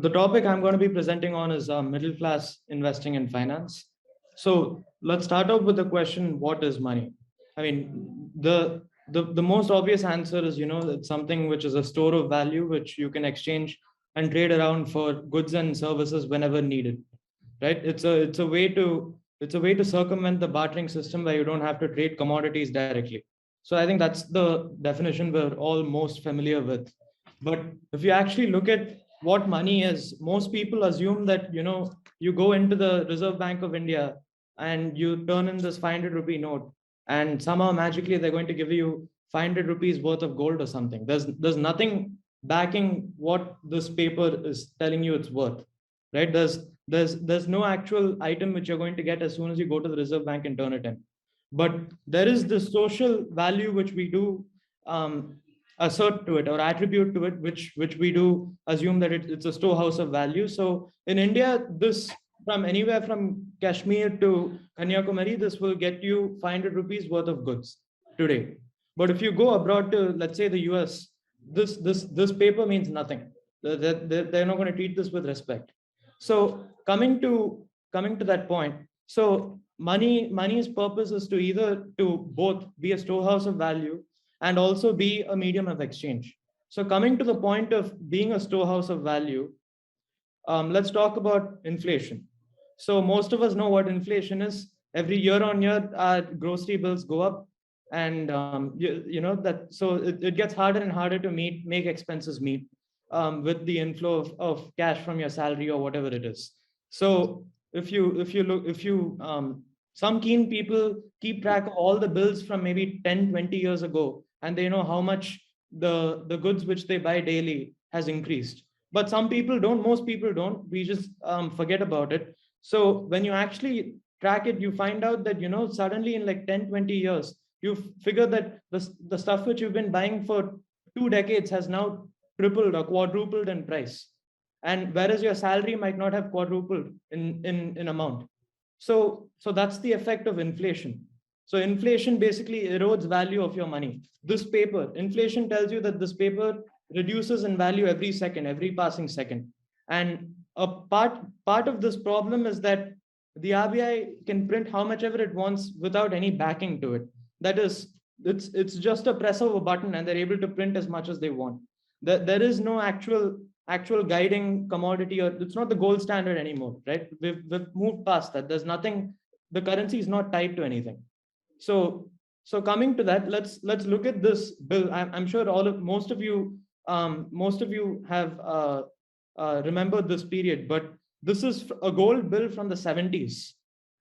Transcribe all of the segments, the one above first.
the topic I'm going to be presenting on is middle class investing in finance. So let's start off with the question: what is money? I mean, the most obvious answer is, it's something which is a store of value which you can exchange and trade around for goods and services whenever needed. Right? It's a way to circumvent the bartering system where you don't have to trade commodities directly. So I think that's the definition we're all most familiar with. But if you actually look at what money is, most people assume that you go into the Reserve Bank of India and you turn in this 500 rupee note, and somehow magically they're going to give you 500 rupees worth of gold or something. There's nothing backing what this paper is telling you it's worth, right? There's no actual item which you're going to get as soon as you go to the Reserve Bank and turn it in. But there is this social value which we do assert to it or attribute to it, which we do assume that it's a storehouse of value. So in India, this, from anywhere from Kashmir to Kanyakumari, this will get you 500 rupees worth of goods today. But if you go abroad to, let's say, the US, this paper means nothing. They're not going to treat this with respect. So coming to that point, so money's purpose is to either to both be a storehouse of value and also be a medium of exchange. So coming to the point of being a storehouse of value, let's talk about inflation. So most of us know what inflation is. Every year on year, our grocery bills go up, and that, so it gets harder and harder to make expenses meet with the inflow of cash from your salary or whatever it is. So if you some keen people keep track of all the bills from maybe 10-20 years ago, and they know how much the goods which they buy daily has increased. But some people don't, most people don't, we just forget about it. So when you actually track it, you find out that suddenly in like 10-20 years, you figure that the stuff which you've been buying for 2 decades has now tripled or quadrupled in price, and whereas your salary might not have quadrupled in amount. So that's the effect of inflation. So inflation basically erodes value of your money. This paper, inflation tells you that this paper reduces in value every second, every passing second. And a part of this problem is that the RBI can print how much ever it wants without any backing to it. That is, it's just a press of a button, and they're able to print as much as they want. There is no actual guiding commodity, or it's not the gold standard anymore, right? We've moved past that. There's nothing. The currency is not tied to anything. So coming to that, let's look at this bill. I'm sure most of you have remembered this period, but this is a gold bill from the 70s,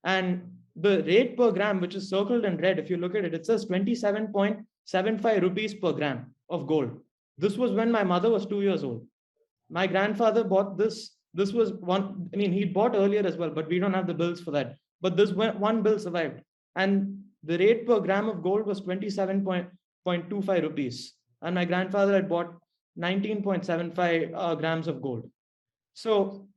and the rate per gram, which is circled in red, if you look at it, it says 27.75 rupees per gram of gold. This was when my mother was 2 years old. My grandfather bought this. This was one, I mean, he bought earlier as well, but we don't have the bills for that. But this one bill survived. And the rate per gram of gold was 27.25 rupees. And my grandfather had bought 19.75 grams of gold. So,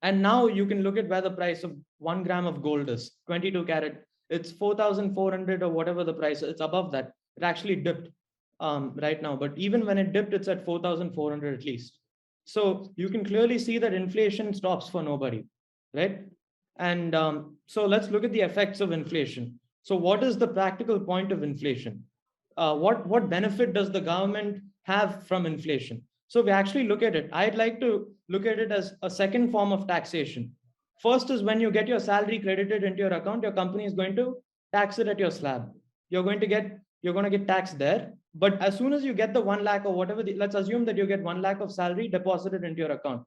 and now you can look at where the price of 1 gram of gold is, 22 carat. It's 4,400 or whatever the price. It's above that. It actually dipped right now. But even when it dipped, it's at 4,400 at least. So you can clearly see that inflation stops for nobody, right? And so let's look at the effects of inflation. So what is the practical point of inflation? What benefit does the government have from inflation? So we actually look at it. I'd like to look at it as a second form of taxation. First is when you get your salary credited into your account, your company is going to tax it at your slab. You're going to get taxed there. But as soon as you get the 1 lakh or whatever, let's assume that you get 1 lakh of salary deposited into your account.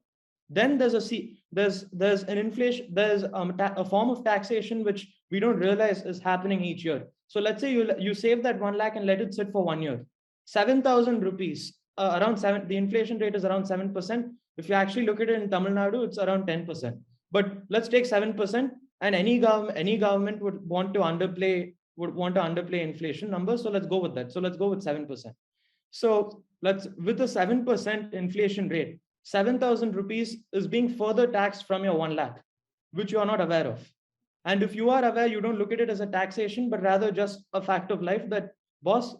Then there's an inflation, there's a form of taxation which we don't realize is happening each year. So let's say you save that 1 lakh and let it sit for 1 year. 7,000 rupees, the inflation rate is around 7%. If you actually look at it in Tamil Nadu, it's around 10%. But let's take 7%, and any government would want to underplay inflation numbers. So let's go with that. So let's go with 7%. So with a 7% inflation rate, 7,000 rupees is being further taxed from your 1 lakh, which you are not aware of. And if you are aware, you don't look at it as a taxation, but rather just a fact of life that, boss,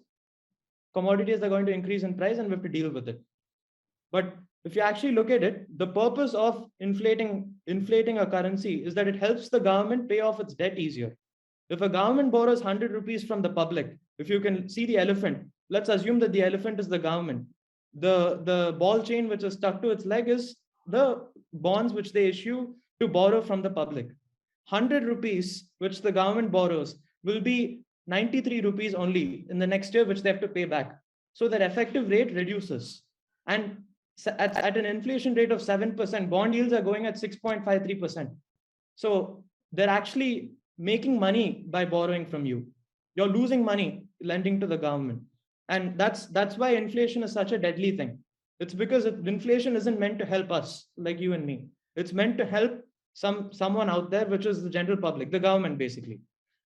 commodities are going to increase in price and we have to deal with it. But If you actually look at it, the purpose of inflating a currency is that it helps the government pay off its debt easier. If a government borrows 100 rupees from the public, if you can see the elephant, let's assume that the elephant is the government. The ball chain which is stuck to its leg is the bonds which they issue to borrow from the public. 100 rupees which the government borrows will be 93 rupees only in the next year, which they have to pay back. So their effective rate reduces. And at an inflation rate of 7%, bond yields are going at 6.53%. So they're actually making money by borrowing from you. You're losing money lending to the government. And that's why inflation is such a deadly thing. It's because inflation isn't meant to help us, like you and me. It's meant to help someone out there, which is the general public, the government, basically.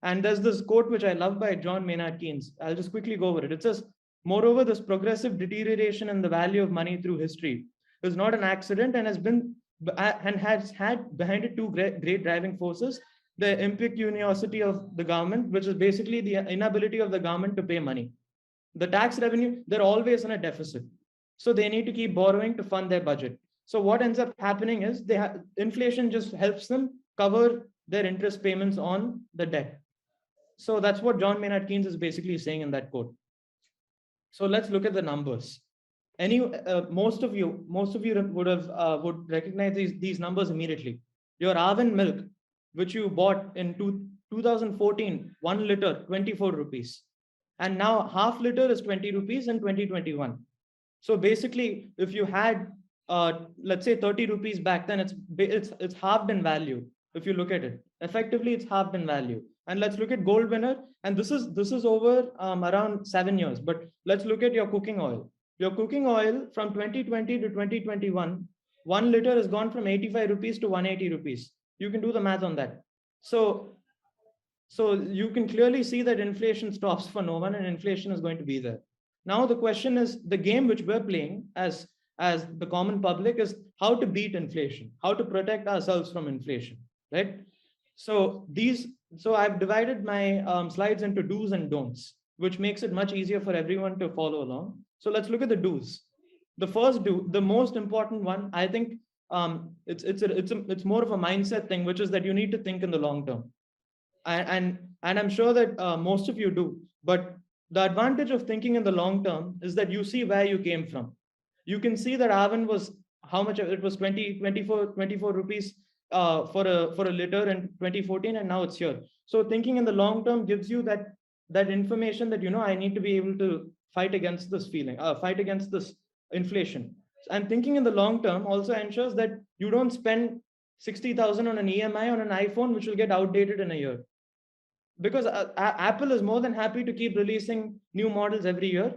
And there's this quote which I love by John Maynard Keynes. I'll just quickly go over it. It says, moreover, this progressive deterioration in the value of money through history is not an accident and has had behind it two great driving forces: the impecuniosity of the government, which is basically the inability of the government to pay money. The tax revenue, they're always in a deficit. So they need to keep borrowing to fund their budget. So what ends up happening is inflation just helps them cover their interest payments on the debt. So that's what John Maynard Keynes is basically saying in that quote. So let's look at the numbers. Most of you would recognize these numbers immediately. Your Arvin milk, which you bought in 2014, 1 liter, 24 rupees. And now half liter is 20 rupees in 2021. So basically, if you had, let's say 30 rupees back then, it's halved in value. If you look at it, effectively, it's halved in value. And let's look at gold winner. And this is over around 7 years. But let's look at your cooking oil. Your cooking oil from 2020 to 2021, 1 liter has gone from 85 rupees to 180 rupees. You can do the math on that. So you can clearly see that inflation stops for no one, and inflation is going to be there. Now the question is, the game which we're playing as the common public is how to beat inflation, how to protect ourselves from inflation, right? So I've divided my slides into do's and don'ts, which makes it much easier for everyone to follow along. So let's look at the do's. The first do, the most important one, I think, it's more of a mindset thing, which is that you need to think in the long term. And I'm sure that most of you do. But the advantage of thinking in the long term is that you see where you came from. You can see that Arvin was how much it was 24 rupees for a liter in 2014, and now it's here. So thinking in the long term gives you that information that, I need to be able to fight against this fight against this inflation. And thinking in the long term also ensures that you don't spend 60,000 on an EMI on an iPhone, which will get outdated in a year. Because Apple is more than happy to keep releasing new models every year,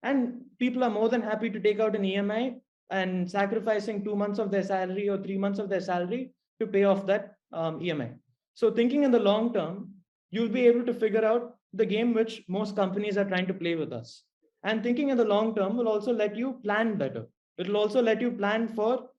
and people are more than happy to take out an EMI and sacrificing 2 months of their salary or 3 months of their salary to pay off that EMI. So thinking in the long term, you'll be able to figure out the game which most companies are trying to play with us. And thinking in the long term will also let you plan better. It will also let you plan for,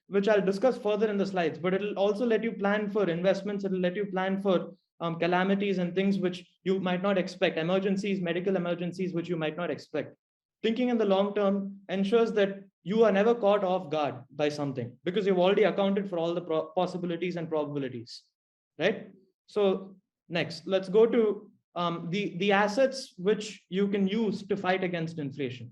which I'll discuss further in the slides, but it'll also let you plan for investments. It'll let you plan for calamities and things which you might not expect, emergencies, medical emergencies, which you might not expect. Thinking in the long term ensures that you are never caught off guard by something, because you've already accounted for all the possibilities and probabilities, right? So next, let's go to the assets which you can use to fight against inflation.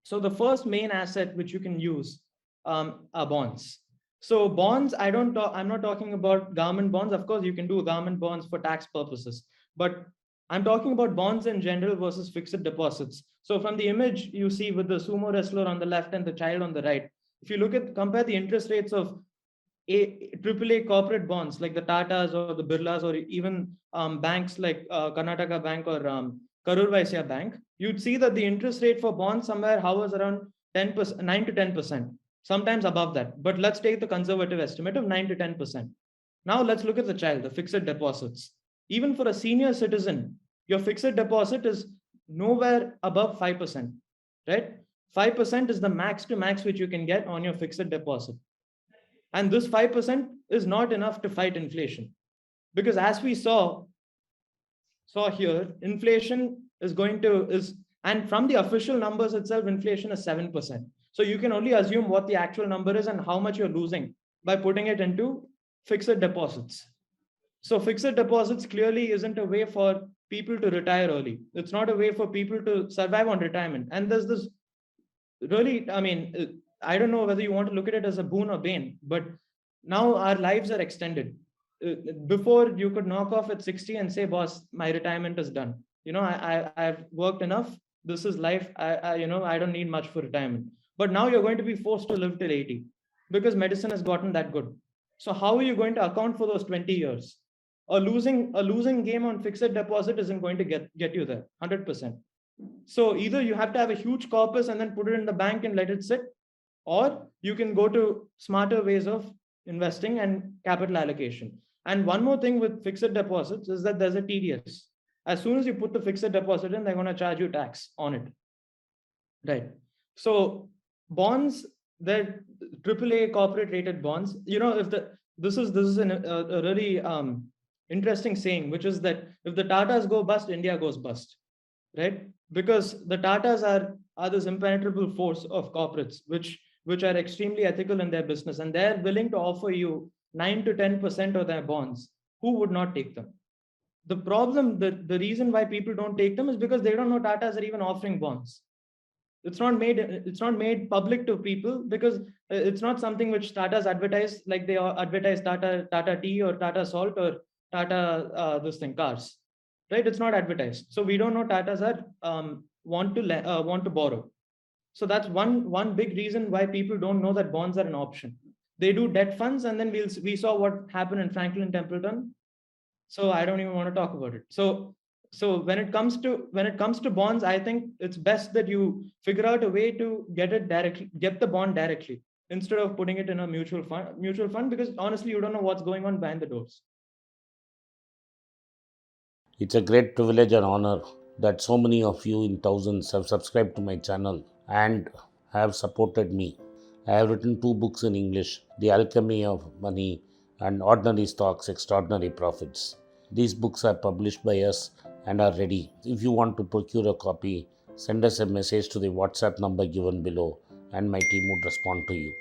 So the first main asset which you can use are bonds. So bonds, I'm not talking about government bonds. Of course, you can do government bonds for tax purposes, but I'm talking about bonds in general versus fixed deposits. So from the image you see with the sumo wrestler on the left and the child on the right, if you compare the interest rates of AAA corporate bonds like the Tatas or the Birlas, or even banks like Karnataka Bank or Karur Vysya Bank, you'd see that the interest rate for bonds somewhere hovers around 10%, 9 to 10%. Sometimes above that, but let's take the conservative estimate of 9 to 10%. Now let's look at the child, the fixed deposits. Even for a senior citizen, your fixed deposit is nowhere above 5%, right? 5% is the max to max which you can get on your fixed deposit. And this 5% is not enough to fight inflation, because as we saw here, inflation and from the official numbers itself, inflation is 7%. So you can only assume what the actual number is and how much you're losing by putting it into fixed deposits. So fixed deposits clearly isn't a way for people to retire early. It's not a way for people to survive on retirement. And there's this really, I mean, I don't know whether you want to look at it as a boon or bane, but now our lives are extended. Before you could knock off at 60 and say, boss, my retirement is done. I've worked enough. This is life. I don't need much for retirement. But now you're going to be forced to live till 80 because medicine has gotten that good. So how are you going to account for those 20 years? A losing game on fixed deposit isn't going to get you there 100%. So either you have to have a huge corpus and then put it in the bank and let it sit, or you can go to smarter ways of investing and capital allocation. And one more thing with fixed deposits is that there's a TDS. As soon as you put the fixed deposit in, they're going to charge you tax on it. Right. So bonds, they're AAA corporate rated bonds. If this is a really interesting saying, which is that if the Tatas go bust, India goes bust, right? Because the Tatas are this impenetrable force of corporates, which are extremely ethical in their business, and they're willing to offer you 9 to 10% of their bonds. Who would not take them? The problem, the reason why people don't take them is because they don't know Tatas are even offering bonds. It's not made public to people because it's not something which Tata's advertise, like they advertise Tata tea or Tata salt or Tata cars, right? It's not advertised, so we don't know Tata's are want to borrow. So that's one big reason why people don't know that bonds are an option. They do debt funds, and then we saw what happened in Franklin Templeton. So I don't even want to talk about it. So when it comes to bonds, I think it's best that you figure out a way to get the bond directly instead of putting it in a mutual fund, because honestly, you don't know what's going on behind the doors. It's a great privilege and honor that so many of you in thousands have subscribed to my channel and have supported me. I have written 2 books in English, The Alchemy of Money and Ordinary Stocks, Extraordinary Profits. These books are published by us and are ready. If you want to procure a copy, send us a message to the WhatsApp number given below and my team would respond to you.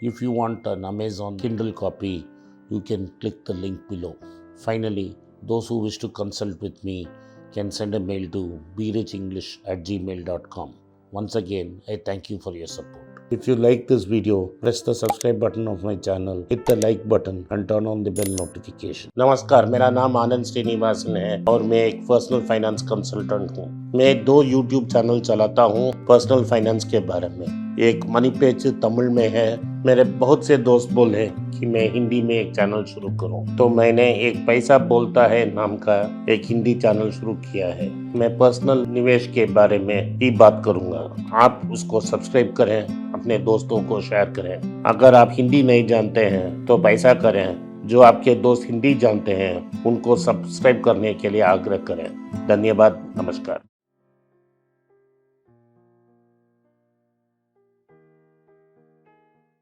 If you want an Amazon Kindle copy, you can click the link below. Finally, those who wish to consult with me can send a mail to berichenglish@gmail.com. Once again, I thank you for your support. If you like this video, press the subscribe button of my channel, hit the like button and turn on the bell notification. नमस्कार, मेरा नाम आनंद श्रीनिवासन है और मैं एक personal finance consultant हूँ। मैं 2 YouTube channel चलाता हूँ पर्सनल फाइनेंस के बारे में। एक मनी पेज तमिल में है। मेरे बहुत से दोस्त बोले कि मैं हिंदी में एक चैनल शुरू करूं, तो मैंने एक पैसा बोलता है नाम का एक हिंदी चैनल शुरू किया है। मैं पर्सनल निवेश के बारे में ही बात करूंगा। आप उसको सब्सक्राइब करें, अपने दोस्तों को शेयर करें। अगर आप हिंदी नहीं जानते हैं तो पैसा करें। जो आपके दोस्त हिंदी जानते हैं उनको सब्सक्राइब करने के लिए आग्रह करें। धन्यवाद, नमस्कार।